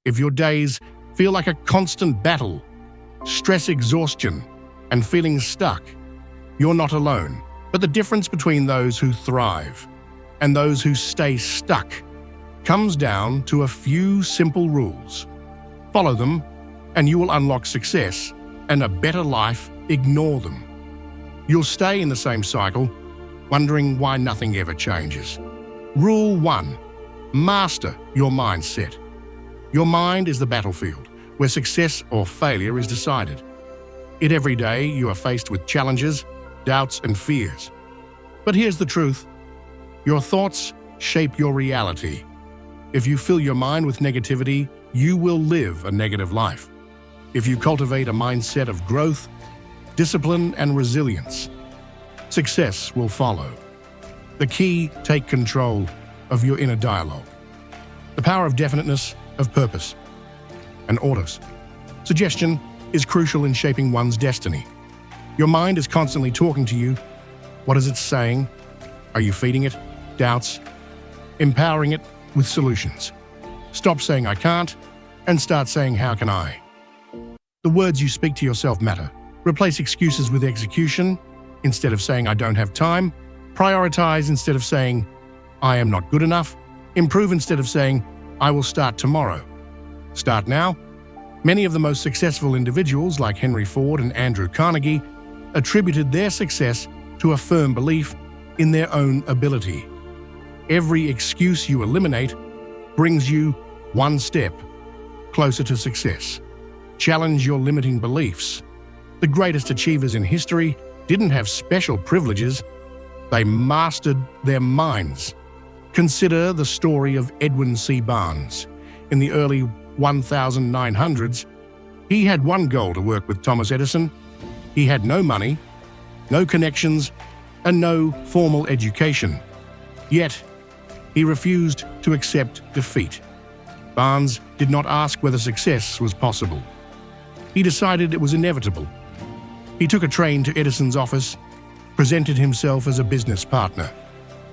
If your days feel like a constant battle, stress exhaustion, and feeling stuck, you're not alone. But the difference between those who thrive and those who stay stuck comes down to a few simple rules. Follow them, and you will unlock success and a better life. Ignore them. You'll stay in the same cycle, wondering why nothing ever changes. Rule 1. Master your mindset. Your mind is the battlefield where success or failure is decided. Every day you are faced with challenges, doubts, and fears. But here's the truth. Your thoughts shape your reality. If you fill your mind with negativity, you will live a negative life. If you cultivate a mindset of growth, discipline, and resilience, success will follow. The key: take control of your inner dialogue. The power of definiteness, of purpose, and orders. Suggestion is crucial in shaping one's destiny. Your mind is constantly talking to you. What is it saying? Are you feeding it doubts? Empowering it with solutions. Stop saying "I can't" and start saying "How can I?" The words you speak to yourself matter. Replace excuses with execution. Instead of saying "I don't have time," prioritize instead of saying "I am not good enough." Improve instead of saying "I will start tomorrow." Start now. Many of the most successful individuals, like Henry Ford and Andrew Carnegie, attributed their success to a firm belief in their own ability. Every excuse you eliminate brings you one step closer to success. Challenge your limiting beliefs. The greatest achievers in history didn't have special privileges. They mastered their minds. Consider the story of Edwin C. Barnes. In the early 1900s, he had one goal to work with Thomas Edison. He had no money, no connections, and no formal education. Yet, he refused to accept defeat. Barnes did not ask whether success was possible. He decided it was inevitable. He took a train to Edison's office, presented himself as a business partner.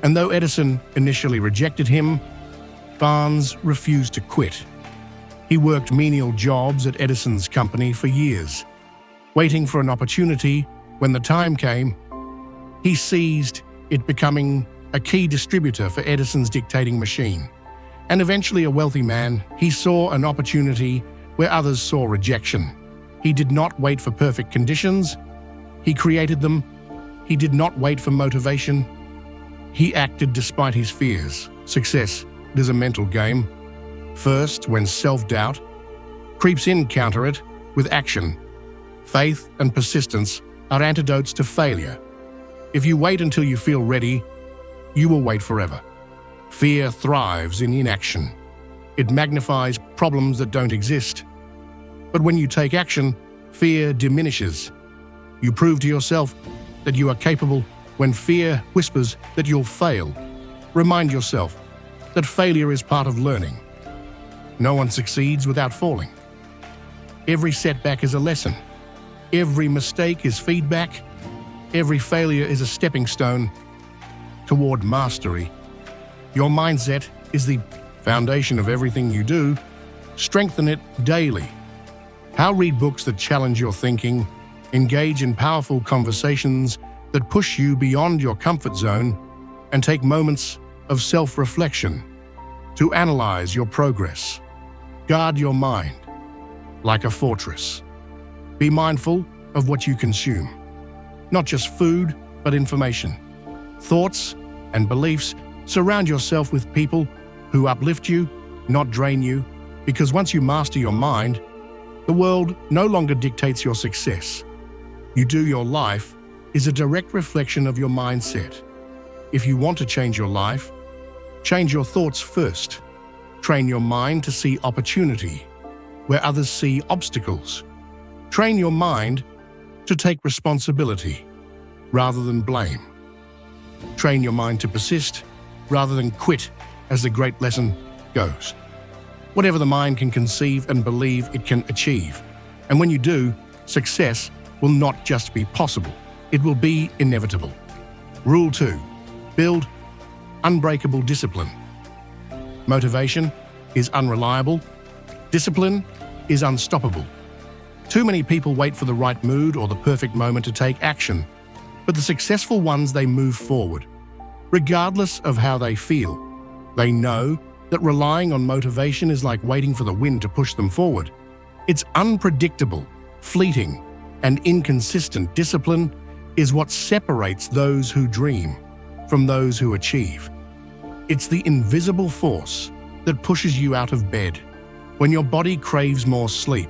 And though Edison initially rejected him, Barnes refused to quit. He worked menial jobs at Edison's company for years, waiting for an opportunity. When the time came, he seized it, becoming a key distributor for Edison's dictating machine. And eventually a wealthy man, he saw an opportunity where others saw rejection. He did not wait for perfect conditions. He created them. He did not wait for motivation. He acted despite his fears. Success is a mental game. First, when self-doubt creeps in, counter it with action. Faith and persistence are antidotes to failure. If you wait until you feel ready, you will wait forever. Fear thrives in inaction. It magnifies problems that don't exist. But when you take action, fear diminishes. You prove to yourself that you are capable. When fear whispers that you'll fail, remind yourself that failure is part of learning. No one succeeds without falling. Every setback is a lesson. Every mistake is feedback. Every failure is a stepping stone toward mastery. Your mindset is the foundation of everything you do. Strengthen it daily. How? Read books that challenge your thinking. Engage in powerful conversations that push you beyond your comfort zone, and take moments of self-reflection to analyze your progress. Guard your mind like a fortress. Be mindful of what you consume. Not just food, but information, thoughts, and beliefs. Surround yourself with people who uplift you, not drain you, because once you master your mind, the world no longer dictates your success. You do. Your life is a direct reflection of your mindset. If you want to change your life, change your thoughts first. Train your mind to see opportunity where others see obstacles. Train your mind to take responsibility rather than blame. Train your mind to persist rather than quit, as the great lesson goes. Whatever the mind can conceive and believe, it can achieve. And when you do, success will not just be possible, it will be inevitable. Rule 2. Build unbreakable discipline. Motivation is unreliable. Discipline is unstoppable. Too many people wait for the right mood or the perfect moment to take action, but the successful ones, they move forward. Regardless of how they feel, they know that relying on motivation is like waiting for the wind to push them forward. It's unpredictable, fleeting, and inconsistent. Discipline is what separates those who dream from those who achieve. It's the invisible force that pushes you out of bed when your body craves more sleep.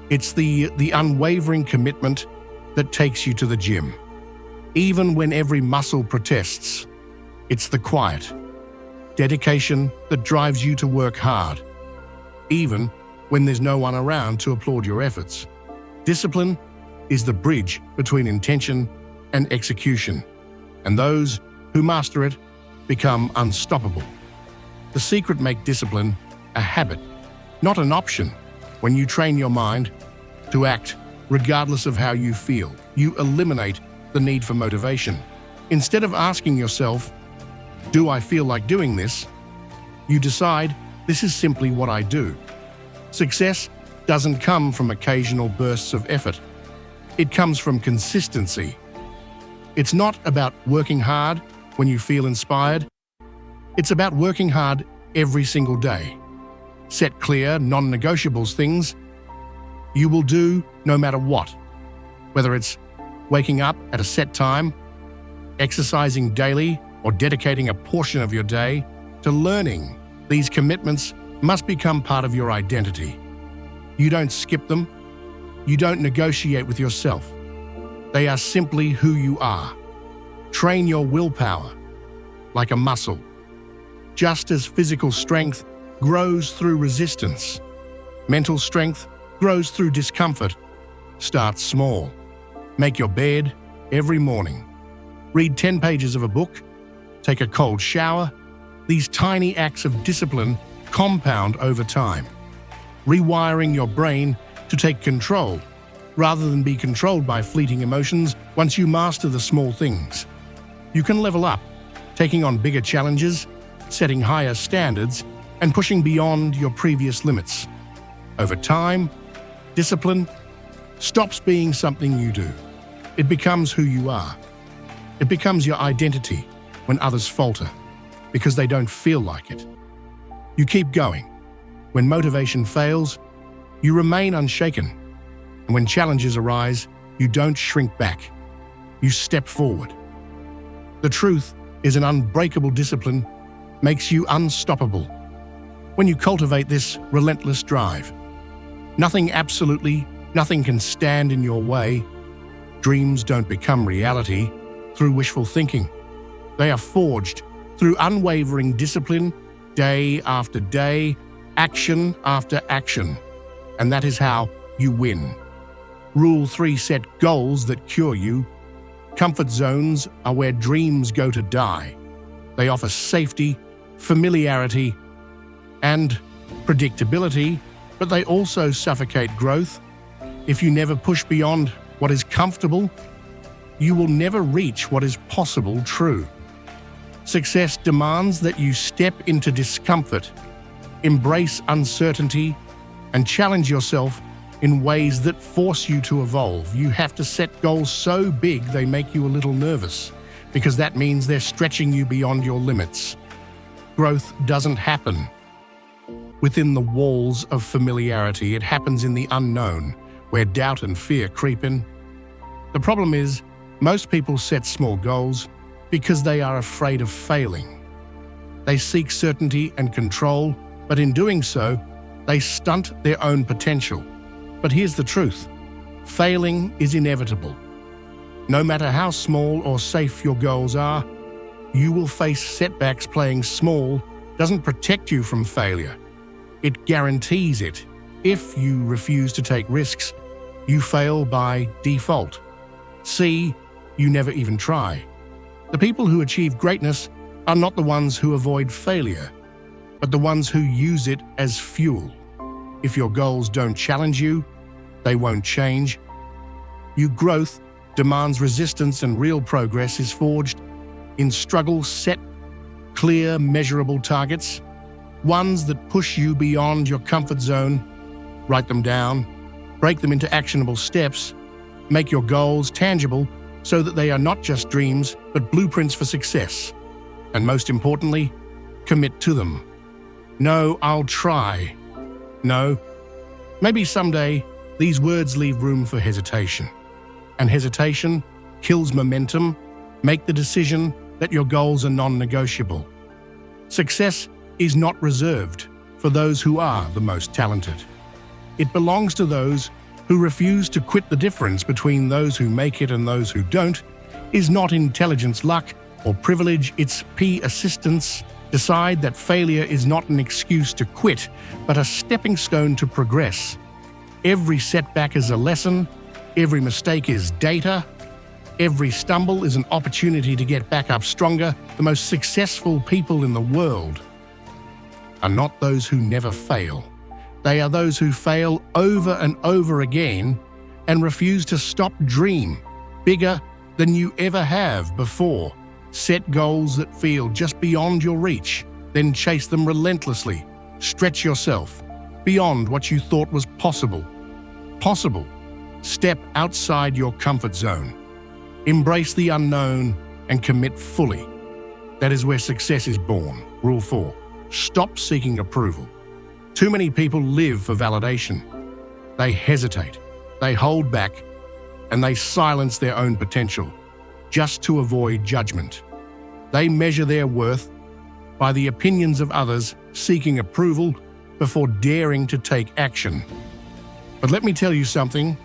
It's the unwavering commitment that takes you to the gym, even when every muscle protests. It's the quiet dedication that drives you to work hard, even when there's no one around to applaud your efforts. Discipline is the bridge between intention and execution, and those who master it become unstoppable. The secret: make discipline a habit, not an option. When you train your mind to act regardless of how you feel, you eliminate the need for motivation. Instead of asking yourself, "Do I feel like doing this?" you decide, "This is simply what I do." Success doesn't come from occasional bursts of effort. It comes from consistency. It's not about working hard when you feel inspired. It's about working hard every single day. Set clear, non-negotiables, things you will do no matter what. Whether it's waking up at a set time, exercising daily, or dedicating a portion of your day to learning, these commitments must become part of your identity. You don't skip them. You don't negotiate with yourself. They are simply who you are. Train your willpower like a muscle. Just as physical strength grows through resistance, mental strength grows through discomfort. Start small. Make your bed every morning. Read 10 pages of a book. Take a cold shower. These tiny acts of discipline compound over time, rewiring your brain to take control rather than be controlled by fleeting emotions. Once you master the small things, you can level up, taking on bigger challenges, setting higher standards, and pushing beyond your previous limits. Over time, discipline stops being something you do. It becomes who you are. It becomes your identity when others falter because they don't feel like it. You keep going. When motivation fails, you remain unshaken. And when challenges arise, you don't shrink back. You step forward. The truth is, an unbreakable discipline makes you unstoppable. When you cultivate this relentless drive, absolutely nothing can stand in your way. Dreams don't become reality through wishful thinking. They are forged through unwavering discipline, day after day, action after action. And that is how you win. Rule 3: set goals that cure you. Comfort zones are where dreams go to die. They offer safety, familiarity, and predictability, but they also suffocate growth. If you never push beyond what is comfortable, you will never reach what is possible. True success demands that you step into discomfort, embrace uncertainty, and challenge yourself in ways that force you to evolve. You have to set goals so big they make you a little nervous, because that means they're stretching you beyond your limits. Growth doesn't happen within the walls of familiarity. It happens in the unknown, where doubt and fear creep in. The problem is, most people set small goals because they are afraid of failing. They seek certainty and control, but in doing so, they stunt their own potential. But here's the truth: failing is inevitable. No matter how small or safe your goals are, you will face setbacks. Playing small doesn't protect you from failure. It guarantees it. If you refuse to take risks, you fail by default. See, you never even try. The people who achieve greatness are not the ones who avoid failure, but the ones who use it as fuel. If your goals don't challenge you, they won't change. Your growth demands resistance, and real progress is forged in struggle. Set clear, measurable targets, ones that push you beyond your comfort zone. Write them down, break them into actionable steps, make your goals tangible so that they are not just dreams, but blueprints for success. And most importantly, commit to them. No, I'll try. No, maybe someday. These words leave room for hesitation. And hesitation kills momentum. Make the decision that your goals are non-negotiable. Success is not reserved for those who are the most talented. It belongs to those who refuse to quit. The difference between those who make it and those who don't is not intelligence, luck, or privilege, it's persistence. Decide that failure is not an excuse to quit, but a stepping stone to progress. Every setback is a lesson, every mistake is data, every stumble is an opportunity to get back up stronger. The most successful people in the world are not those who never fail. They are those who fail over and over again and refuse to stop. Dream bigger than you ever have before. Set goals that feel just beyond your reach, then chase them relentlessly. Stretch yourself beyond what you thought was possible. Step outside your comfort zone. Embrace the unknown and commit fully. That is where success is born. Rule 4. Stop seeking approval. Too many people live for validation. They hesitate, they hold back, and they silence their own potential just to avoid judgment. They measure their worth by the opinions of others, seeking approval before daring to take action. But let me tell you something.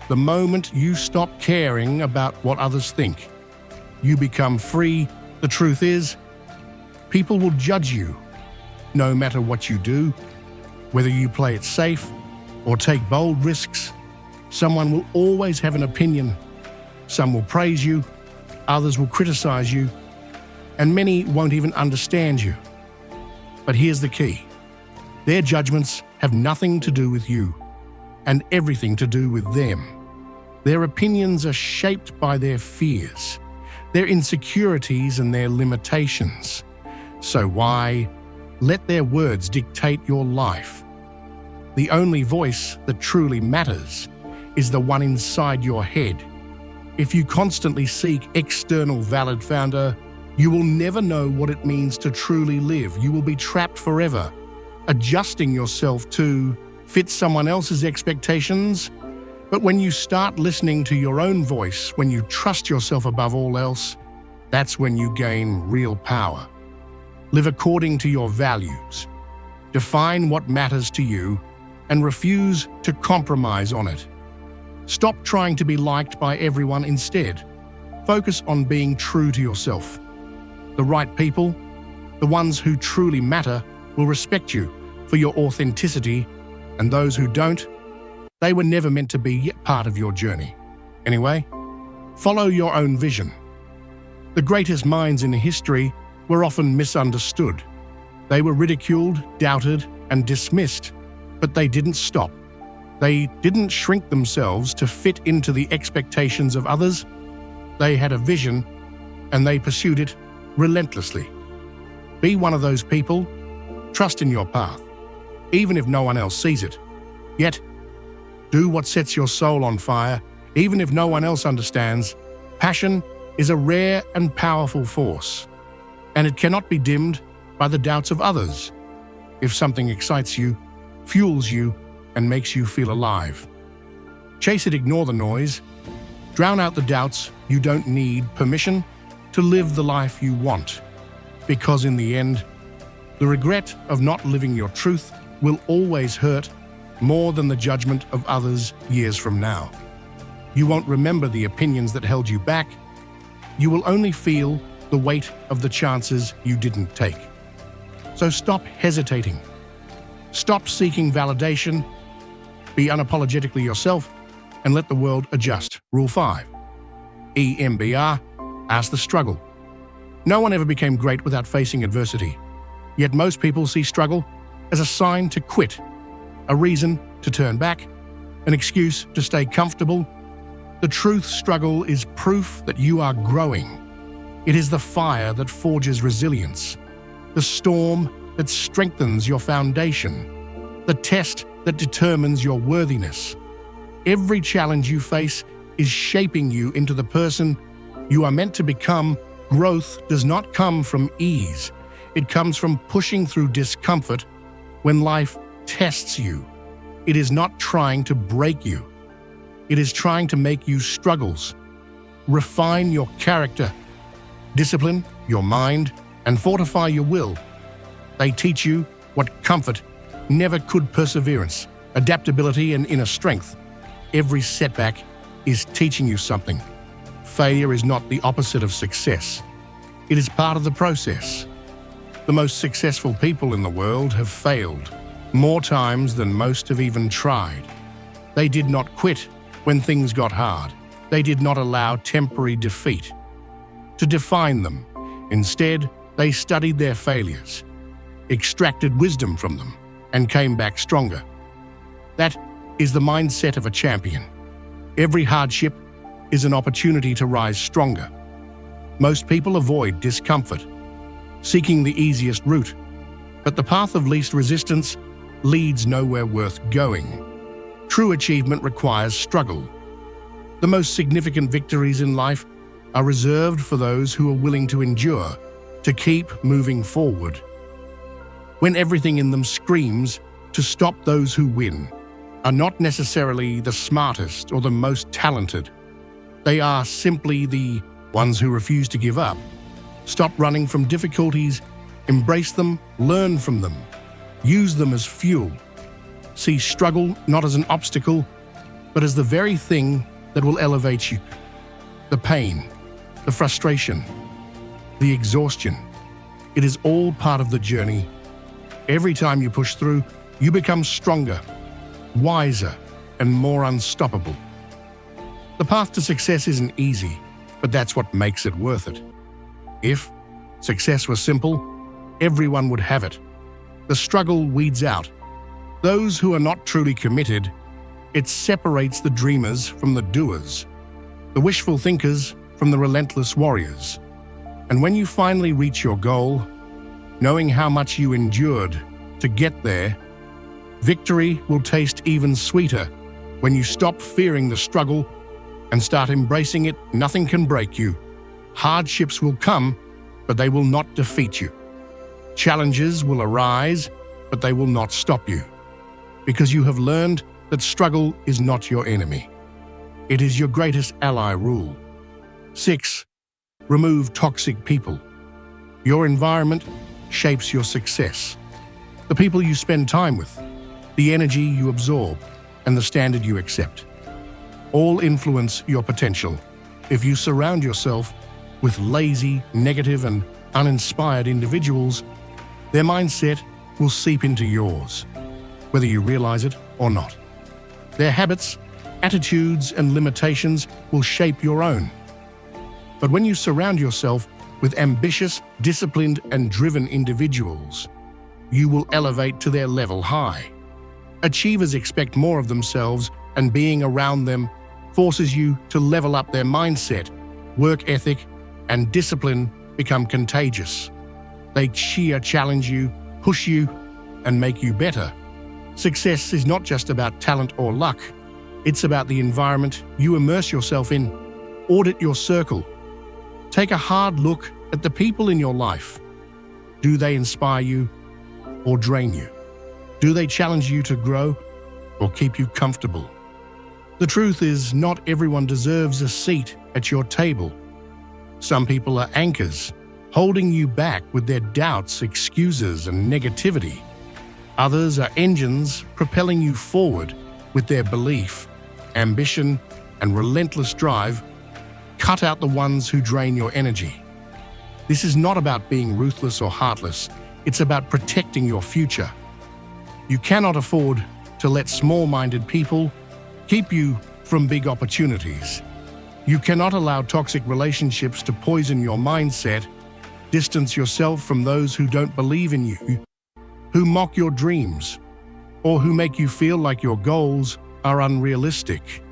The moment you stop caring about what others think, you become free. The truth is, people will judge you no matter what you do. Whether you play it safe or take bold risks, someone will always have an opinion. Some will praise you, others will criticize you, and many won't even understand you. But here's the key. Their judgments have nothing to do with you and everything to do with them. Their opinions are shaped by their fears, their insecurities, and their limitations. So why let their words dictate your life? The only voice that truly matters is the one inside your head. If you constantly seek external validation, you will never know what it means to truly live. You will be trapped forever, adjusting yourself to fit someone else's expectations. But when you start listening to your own voice, when you trust yourself above all else, that's when you gain real power. Live according to your values. Define what matters to you and refuse to compromise on it. Stop trying to be liked by everyone. Instead, focus on being true to yourself. The right people, the ones who truly matter, will respect you for your authenticity, and those who don't, they were never meant to be part of your journey. Anyway, follow your own vision. The greatest minds in history were often misunderstood. They were ridiculed, doubted, and dismissed, but they didn't stop. They didn't shrink themselves to fit into the expectations of others. They had a vision, and they pursued it relentlessly. Be one of those people. Trust in your path, even if no one else sees it. Yet, do what sets your soul on fire, even if no one else understands. Passion is a rare and powerful force, and it cannot be dimmed by the doubts of others. If something excites you, fuels you, and makes you feel alive, chase it. Ignore the noise. Drown out the doubts. You don't need permission to live the life you want, because in the end, the regret of not living your truth will always hurt more than the judgment of others years from now. You won't remember the opinions that held you back. You will only feel the weight of the chances you didn't take. So stop hesitating. Stop seeking validation. Be unapologetically yourself and let the world adjust. Rule 5. EMBR. Ask the struggle. No one ever became great without facing adversity. Yet most people see struggle as a sign to quit, a reason to turn back, an excuse to stay comfortable. The truth, struggle is proof that you are growing. It is the fire that forges resilience, the storm that strengthens your foundation, the test that determines your worthiness. Every challenge you face is shaping you into the person you are meant to become. Growth does not come from ease. It comes from pushing through discomfort when life tests you. It is not trying to break you. It is trying to make you struggles. Refine your character, discipline your mind, and fortify your will. They teach you what comfort never could: perseverance, adaptability, and inner strength. Every setback is teaching you something. Failure is not the opposite of success. It is part of the process. The most successful people in the world have failed more times than most have even tried. They did not quit when things got hard. They did not allow temporary defeat to define them. Instead, they studied their failures, extracted wisdom from them, and came back stronger. That is the mindset of a champion. Every hardship is an opportunity to rise stronger. Most people avoid discomfort, seeking the easiest route, but the path of least resistance leads nowhere worth going. True achievement requires struggle. The most significant victories in life are reserved for those who are willing to endure, to keep moving forward. When everything in them screams to stop, those who win are not necessarily the smartest or the most talented. They are simply the ones who refuse to give up. Stop running from difficulties, embrace them, learn from them, use them as fuel. See struggle not as an obstacle, but as the very thing that will elevate you. The pain, the frustration, the exhaustion, it is all part of the journey. Every time you push through, you become stronger, wiser, and more unstoppable. The path to success isn't easy, but that's what makes it worth it. If success was simple, everyone would have it. The struggle weeds out those who are not truly committed. It separates the dreamers from the doers, the wishful thinkers from the relentless warriors. And when you finally reach your goal, knowing how much you endured to get there, victory will taste even sweeter when you stop fearing the struggle and start embracing it. Nothing can break you. Hardships will come, but they will not defeat you. Challenges will arise, but they will not stop you, because you have learned that struggle is not your enemy. It is your greatest ally. Rule 6. Remove toxic people. Your environment shapes your success. The people you spend time with, the energy you absorb, and the standard you accept all influence your potential. If you surround yourself with lazy, negative, and uninspired individuals, their mindset will seep into yours, whether you realize it or not. Their habits, attitudes, and limitations will shape your own. But when you surround yourself with ambitious, disciplined, and driven individuals, you will elevate to their level high. Achievers expect more of themselves, and being around them forces you to level up their mindset. Work ethic and discipline become contagious. They challenge you, push you, and make you better. Success is not just about talent or luck. It's about the environment you immerse yourself in. Audit your circle. Take a hard look at the people in your life. Do they inspire you or drain you? Do they challenge you to grow or keep you comfortable? The truth is, not everyone deserves a seat at your table. Some people are anchors, holding you back with their doubts, excuses, and negativity. Others are engines propelling you forward with their belief, ambition, and relentless drive. Cut out the ones who drain your energy. This is not about being ruthless or heartless. It's about protecting your future. You cannot afford to let small-minded people keep you from big opportunities. You cannot allow toxic relationships to poison your mindset. Distance yourself from those who don't believe in you, who mock your dreams, or who make you feel like your goals are unrealistic.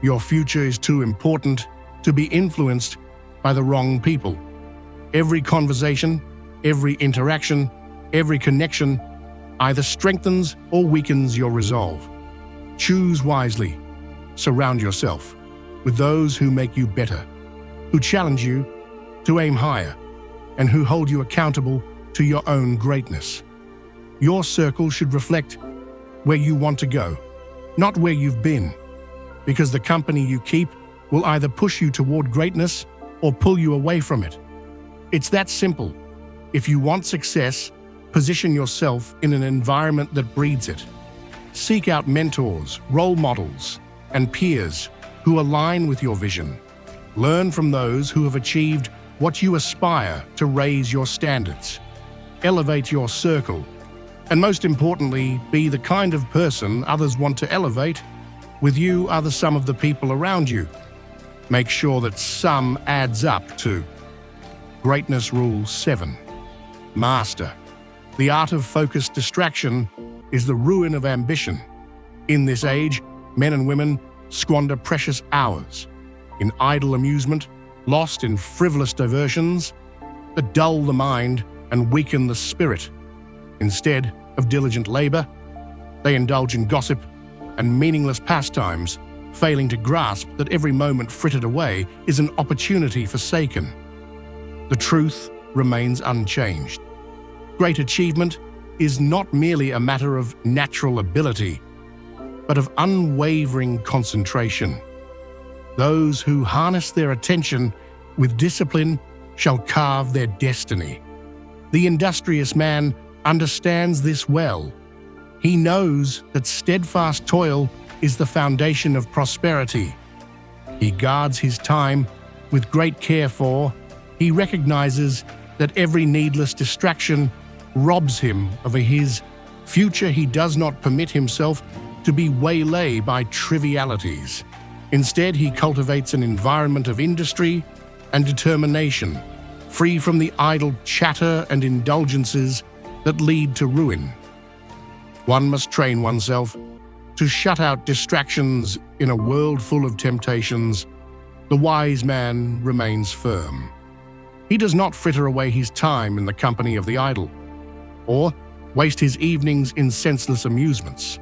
Your future is too important to be influenced by the wrong people. Every conversation, every interaction, every connection either strengthens or weakens your resolve. Choose wisely. Surround yourself with those who make you better, who challenge you to aim higher, and who hold you accountable to your own greatness. Your circle should reflect where you want to go, not where you've been, because the company you keep will either push you toward greatness or pull you away from it. It's that simple. If you want success, position yourself in an environment that breeds it. Seek out mentors, role models, and peers who align with your vision. Learn from those who have achieved what you aspire to raise your standards. Elevate your circle, and most importantly, be the kind of person others want to elevate. With you are the sum of the people around you. Make sure that sum adds up to Greatness Rule 7. Master. The art of focused distraction is the ruin of ambition. In this age, men and women squander precious hours in idle amusement, lost in frivolous diversions that dull the mind and weaken the spirit. Instead of diligent labor, they indulge in gossip and meaningless pastimes, failing to grasp that every moment frittered away is an opportunity forsaken. The truth remains unchanged. Great achievement is not merely a matter of natural ability, but of unwavering concentration. Those who harness their attention with discipline shall carve their destiny. The industrious man understands this well. He knows that steadfast toil is the foundation of prosperity. He guards his time with great care, for he recognizes that every needless distraction robs him of his future. He does not permit himself to be waylaid by trivialities. Instead, he cultivates an environment of industry and determination, free from the idle chatter and indulgences that lead to ruin. One must train oneself to shut out distractions in a world full of temptations. The wise man remains firm. He does not fritter away his time in the company of the idle, or waste his evenings in senseless amusements.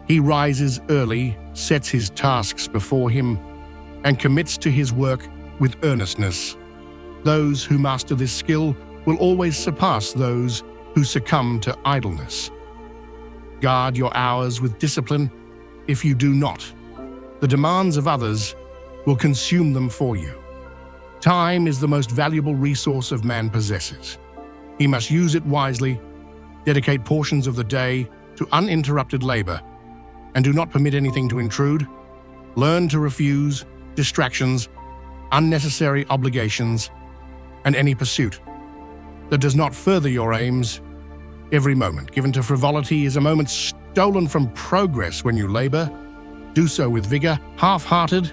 He rises early, sets his tasks before him, and commits to his work with earnestness. Those who master this skill will always surpass those who succumb to idleness. Guard your hours with discipline. If you do not, the demands of others will consume them for you. Time is the most valuable resource a man possesses. He must use it wisely, dedicate portions of the day to uninterrupted labor, and do not permit anything to intrude. Learn to refuse distractions, unnecessary obligations, and any pursuit that does not further your aims. Every moment given to frivolity is a moment stolen from progress. When you labor, do so with vigor. Half-hearted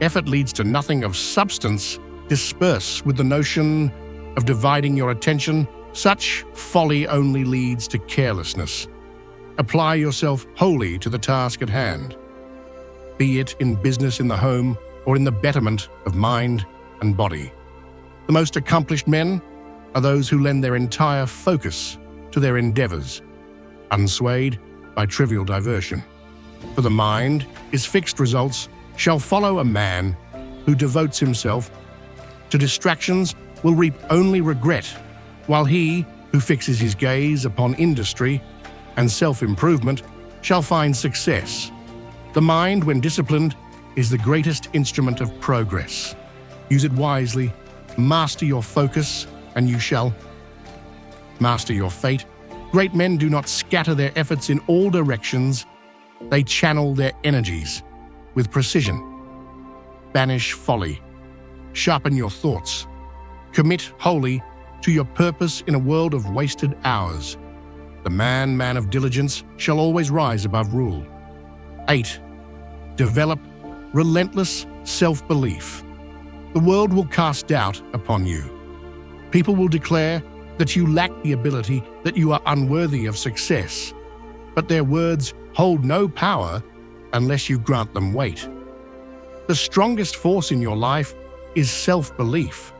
effort leads to nothing of substance. Disperse with the notion of dividing your attention. Such folly only leads to carelessness. Apply yourself wholly to the task at hand, be it in business, in the home, or in the betterment of mind and body. The most accomplished men are those who lend their entire focus to their endeavors, unswayed by trivial diversion. For the mind is fixed. Results shall follow a man who devotes himself to distractions will reap only regret, while he who fixes his gaze upon industry and self-improvement shall find success. The mind, when disciplined, is the greatest instrument of progress. Use it wisely, master your focus, and you shall master your fate. Great men do not scatter their efforts in all directions. They channel their energies with precision. Banish folly. Sharpen your thoughts. Commit wholly to your purpose in a world of wasted hours. The man of diligence shall always rise above rule. 8. Develop relentless self-belief. The world will cast doubt upon you. People will declare that you lack the ability, that you are unworthy of success. But their words hold no power unless you grant them weight. The strongest force in your life is self-belief.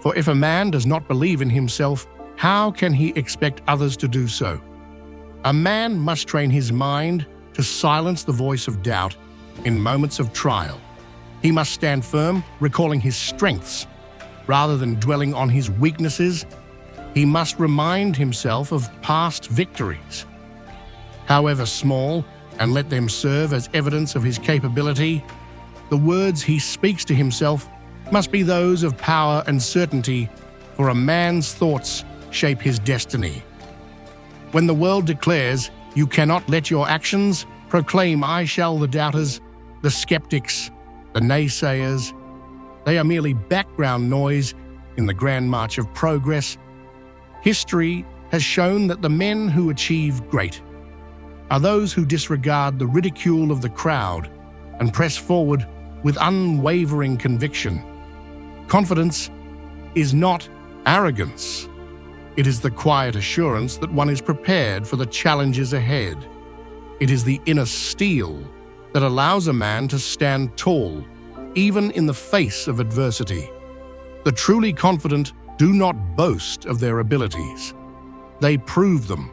For if a man does not believe in himself, how can he expect others to do so? A man must train his mind to silence the voice of doubt in moments of trial. He must stand firm, recalling his strengths. Rather than dwelling on his weaknesses, he must remind himself of past victories, however small, and let them serve as evidence of his capability. The words he speaks to himself must be those of power and certainty, for a man's thoughts shape his destiny. When the world declares, "You cannot let your actions proclaim I shall," the doubters, the skeptics, the naysayers, they are merely background noise in the grand march of progress. History has shown that the men who achieve great are those who disregard the ridicule of the crowd and press forward with unwavering conviction. Confidence is not arrogance. It is the quiet assurance that one is prepared for the challenges ahead. It is the inner steel that allows a man to stand tall, even in the face of adversity. The truly confident do not boast of their abilities. They prove them.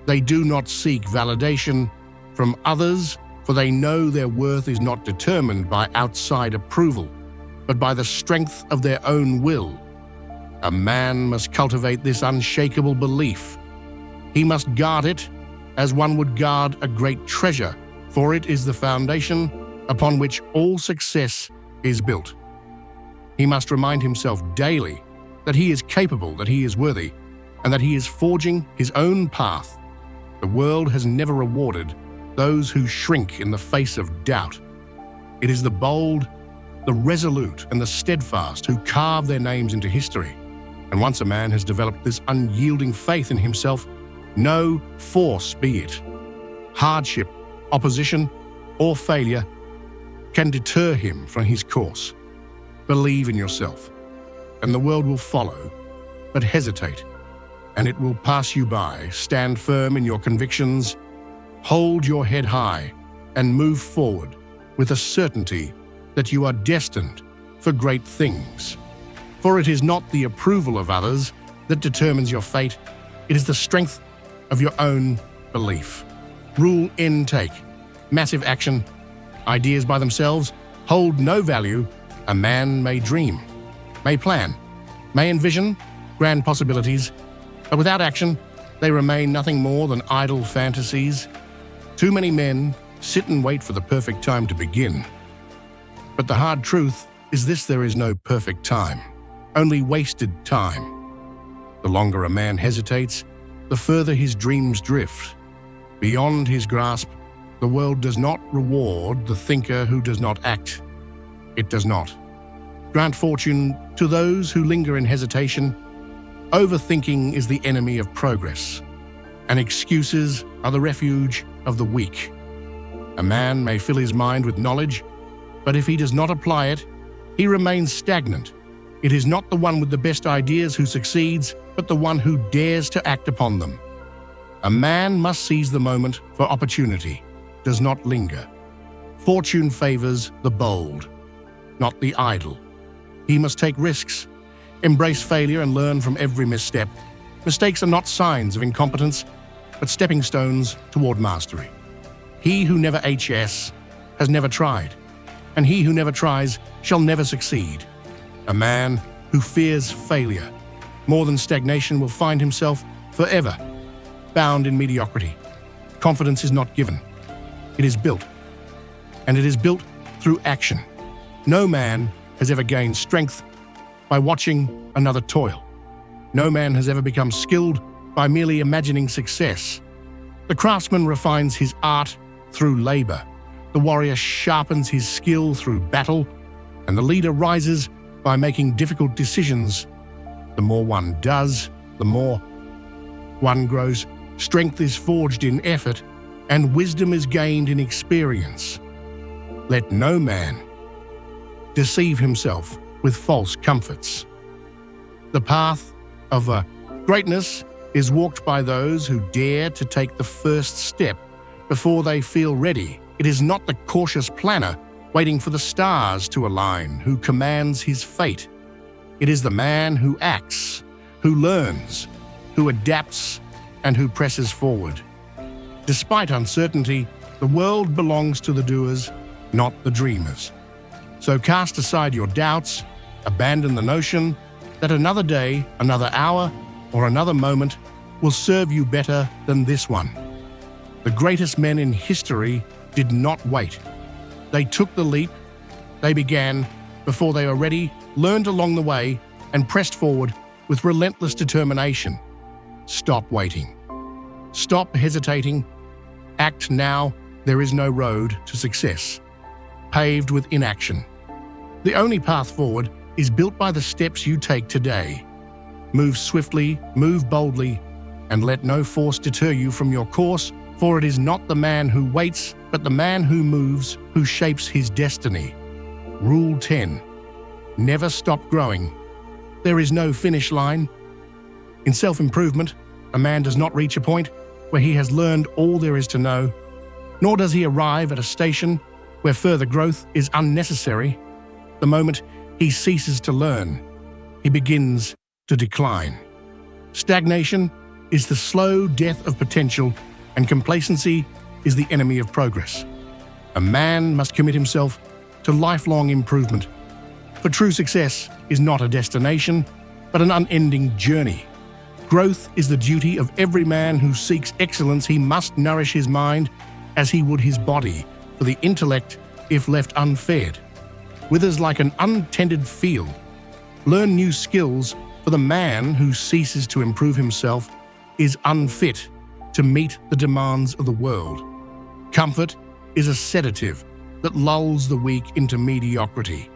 They do not seek validation from others, for they know their worth is not determined by outside approval, but by the strength of their own will. A man must cultivate this unshakable belief. He must guard it as one would guard a great treasure, for it is the foundation upon which all success is built. He must remind himself daily that he is capable, that he is worthy, and that he is forging his own path. The world has never rewarded those who shrink in the face of doubt. It is the bold, the resolute, and the steadfast who carve their names into history. And once a man has developed this unyielding faith in himself, no force, be it hardship, opposition, or failure, can deter him from his course. Believe in yourself, and the world will follow, but hesitate, and it will pass you by. Stand firm in your convictions, hold your head high, and move forward with a certainty that you are destined for great things. For it is not the approval of others that determines your fate, it is the strength of your own belief. Rule intake, massive action. Ideas by themselves hold no value. A man may dream, may plan, may envision grand possibilities, but without action, they remain nothing more than idle fantasies. Too many men sit and wait for the perfect time to begin. But the hard truth is this: there is no perfect time, only wasted time. The longer a man hesitates, the further his dreams drift. Beyond his grasp, the world does not reward the thinker who does not act. It does not grant fortune to those who linger in hesitation. Overthinking is the enemy of progress, and excuses are the refuge of the weak. A man may fill his mind with knowledge, but if he does not apply it, he remains stagnant. It is not the one with the best ideas who succeeds, but the one who dares to act upon them. A man must seize the moment for opportunity, does not linger. Fortune favors the bold, not the idle. He must take risks, embrace failure, and learn from every misstep. Mistakes are not signs of incompetence, but stepping stones toward mastery. He who never HS has never tried, and he who never tries shall never succeed. A man who fears failure more than stagnation will find himself forever bound in mediocrity. Confidence is not given, it is built, and it is built through action. No man has ever gained strength by watching another toil. No man has ever become skilled by merely imagining success. The craftsman refines his art through labor. The warrior sharpens his skill through battle, and the leader rises by making difficult decisions. The more one does, the more one grows. Strength is forged in effort, and wisdom is gained in experience. Let no man deceive himself with false comforts. The path of greatness is walked by those who dare to take the first step before they feel ready. It is not the cautious planner waiting for the stars to align who commands his fate. It is the man who acts, who learns, who adapts, and who presses forward. Despite uncertainty, the world belongs to the doers, not the dreamers. So cast aside your doubts, abandon the notion that another day, another hour, or another moment will serve you better than this one. The greatest men in history did not wait. They took the leap, they began before they were ready, learned along the way, and pressed forward with relentless determination. Stop waiting. Stop hesitating. Act now. There is no road to success, paved with inaction. The only path forward is built by the steps you take today. Move swiftly, move boldly, and let no force deter you from your course, for it is not the man who waits, but the man who moves, who shapes his destiny. Rule 10. Never stop growing. There is no finish line. In self-improvement, a man does not reach a point where he has learned all there is to know, nor does he arrive at a station where further growth is unnecessary. The moment he ceases to learn, he begins to decline. Stagnation is the slow death of potential, and complacency is the enemy of progress. A man must commit himself to lifelong improvement, for true success is not a destination, but an unending journey. Growth is the duty of every man who seeks excellence. He must nourish his mind as he would his body, for the intellect, if left unfed, withers like an untended field. Learn new skills, for the man who ceases to improve himself is unfit to meet the demands of the world. Comfort is a sedative that lulls the weak into mediocrity,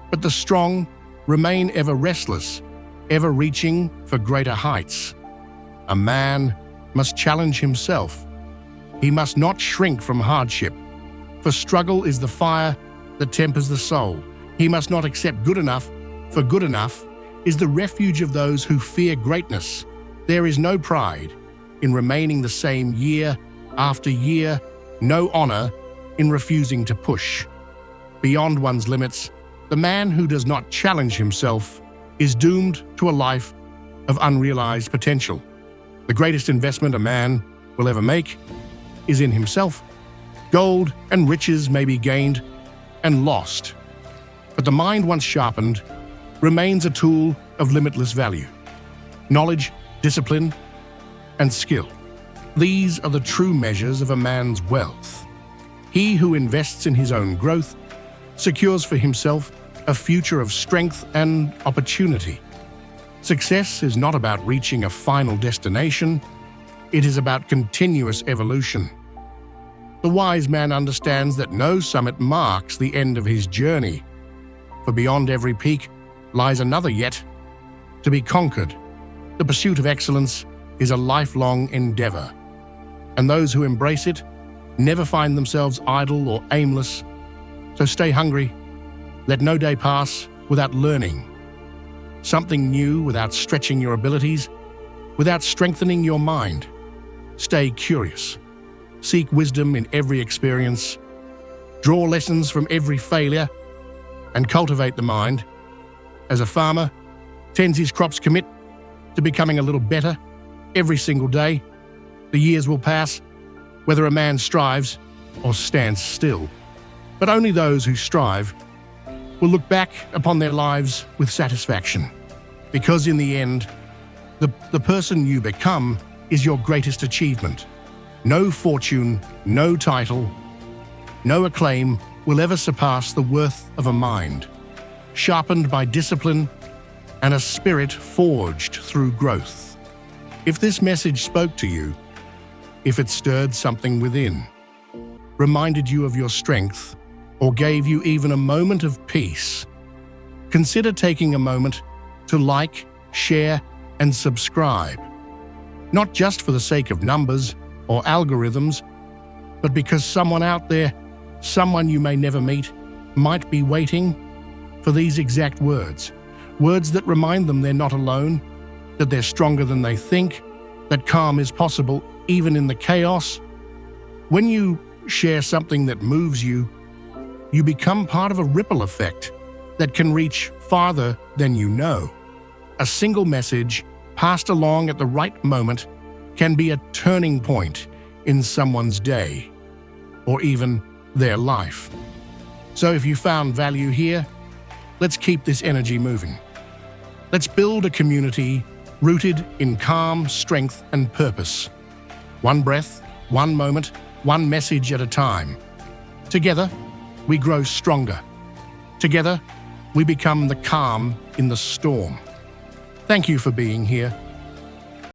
but the strong remain ever restless, ever reaching for greater heights. A man must challenge himself. He must not shrink from hardship, for struggle is the fire that tempers the soul. He must not accept good enough, for good enough is the refuge of those who fear greatness. There is no pride in remaining the same year after year, no honor in refusing to push beyond one's limits. The man who does not challenge himself is doomed to a life of unrealized potential. The greatest investment a man will ever make is in himself. Gold and riches may be gained and lost, but the mind once sharpened remains a tool of limitless value. Knowledge, discipline, and skill. These are the true measures of a man's wealth. He who invests in his own growth secures for himself a future of strength and opportunity. Success is not about reaching a final destination. It is about continuous evolution. The wise man understands that no summit marks the end of his journey, for beyond every peak lies another yet to be conquered. The pursuit of excellence is a lifelong endeavor, and those who embrace it never find themselves idle or aimless. So stay hungry. Let no day pass without learning something new, without stretching your abilities, without strengthening your mind. Stay curious. Seek wisdom in every experience. Draw lessons from every failure and cultivate the mind. As a farmer tends his crops, commit to becoming a little better every single day. The years will pass, whether a man strives or stands still. But only those who strive will look back upon their lives with satisfaction, because in the end, the person you become is your greatest achievement. No fortune, no title, no acclaim will ever surpass the worth of a mind, sharpened by discipline and a spirit forged through growth. If this message spoke to you, if it stirred something within, reminded you of your strength, or gave you even a moment of peace, consider taking a moment to like, share, and subscribe. Not just for the sake of numbers or algorithms, but because someone out there, someone you may never meet, might be waiting for these exact words. Words that remind them they're not alone, that they're stronger than they think, that calm is possible even in the chaos. When you share something that moves you, you become part of a ripple effect that can reach farther than you know. A single message passed along at the right moment can be a turning point in someone's day, or even their life. So if you found value here, let's keep this energy moving. Let's build a community rooted in calm, strength, and purpose. One breath, one moment, one message at a time. Together, we grow stronger. Together, we become the calm in the storm. Thank you for being here.